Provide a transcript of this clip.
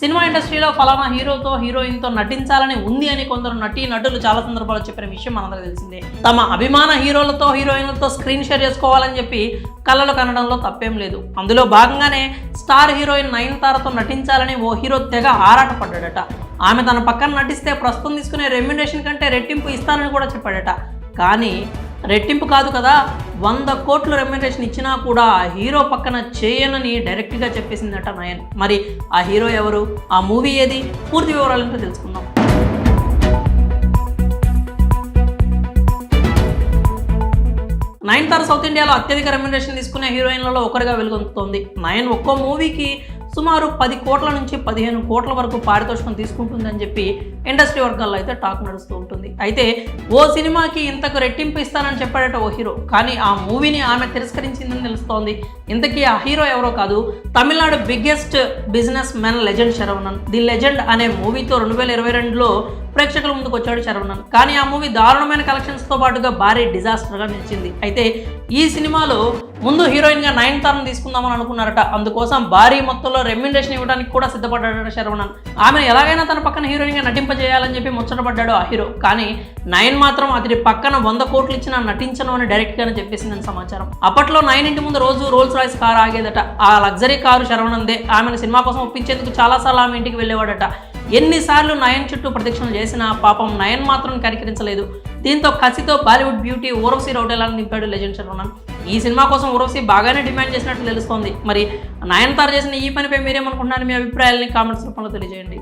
Cinema ఇండస్ట్రీలో ఫలానా హీరోతో హీరోయిన్తో నటించాలని ఉంది అని కొందరు నటులు చాలా సందర్భాల్లో చెప్పిన విషయం మనందరికీ తెలిసిందే. తమ అభిమాన హీరోలతో హీరోయిన్లతో స్క్రీన్ షేర్ చేసుకోవాలని చెప్పి కలలు కనడంలో తప్పేం లేదు. అందులో భాగంగానే స్టార్ హీరోయిన్ నయనతారతో నటించాలని ఓ హీరో తెగ ఆరాటపడ్డాడట. ఆమె తన పక్కన నటిస్తే ప్రస్తుతం తీసుకునే రెమ్యునరేషన్ కంటే రెట్టింపు ఇస్తానని కూడా చెప్పాడట. కానీ రెట్టింపు కాదు కదా, 100 కోట్ల రెమ్యునరేషన్ ఇచ్చినా కూడా ఆ హీరో పక్కన చేయనని డైరెక్ట్గా చెప్పేసిందట నయన్. మరి ఆ హీరో ఎవరు, ఆ మూవీ ఏది, పూర్తి వివరాలంటే తెలుసుకుందాం. నయనతార సౌత్ ఇండియాలో అత్యధిక రెమ్యునరేషన్ తీసుకునే హీరోయిన్లలో ఒకరిగా వెలుగొందుతోంది. నయన్ ఒక్కో మూవీకి సుమారు 10 కోట్ల నుంచి 15 కోట్ల వరకు పారితోషికం తీసుకుంటుందని చెప్పి ఇండస్ట్రీ వర్గాల్లో అయితే టాక్ నడుస్తూ ఉంటుంది. అయితే ఓ సినిమాకి ఇంతకు రెట్టింపు ఇస్తానని చెప్పాడట ఓ హీరో. కానీ ఆ మూవీని ఆమె తిరస్కరించిందని తెలుస్తోంది. ఇంతకీ ఆ హీరో ఎవరో కాదు, Tamil Nadu biggest business men legend Saravanan. The legend అనే మూవీతో 2022లో ప్రేక్షకుల ముందుకు వచ్చాడు శరవణన్. కానీ ఆ మూవీ దారుణమైన కలెక్షన్స్తో పాటుగా భారీ డిజాస్టర్గా నిలిచింది. అయితే ఈ సినిమాలో ముందు హీరోయిన్గా నయనతారను తీసుకుందామని అనుకున్నారట. అందుకోసం భారీ మొత్తంలో రెమ్యునరేషన్ ఇవ్వడానికి కూడా సిద్ధపడ్డాడట శరవణన్. ఆమెను ఎలాగైనా తన పక్కన హీరోయిన్గా నటింపజేయాలని చెప్పి ముచ్చటపడ్డాడు ఆ హీరో. కానీ నయన్ మాత్రం అతడి పక్కన 100 కోట్లు ఇచ్చినా నటించను అని డైరెక్ట్గానే చెప్పేసిందని సమాచారం. అప్పట్లో నయన్ ఇంటి ముందు రోజు రోల్స్ రాయ్స్ కారు ఆగేదట. ఆ లగ్జరీ కారు శరవణందే. ఆమెను సినిమా కోసం ఒప్పించేందుకు చాలాసార్లు ఆమె ఇంటికి వెళ్ళేవాడట. ఎన్నిసార్లు నయన్ చుట్టూ ప్రదక్షిణలు చేసినా పాపం నయన్ మాత్రం కనికరించలేదు. దీంతో కసితో బాలీవుడ్ బ్యూటీ ఊర్వశి రౌటేలాని నింపాడు లెజెండ్ శరవణన్. ఈ సినిమా కోసం ఊర్వశి బాగానే డిమాండ్ చేసినట్టు తెలుస్తోంది. మరి నయనతార చేసిన ఈ పనిపై మీరేమనుకుంటున్నారు? మీ అభిప్రాయాలని కామెంట్స్ రూపంలో తెలియజేయండి.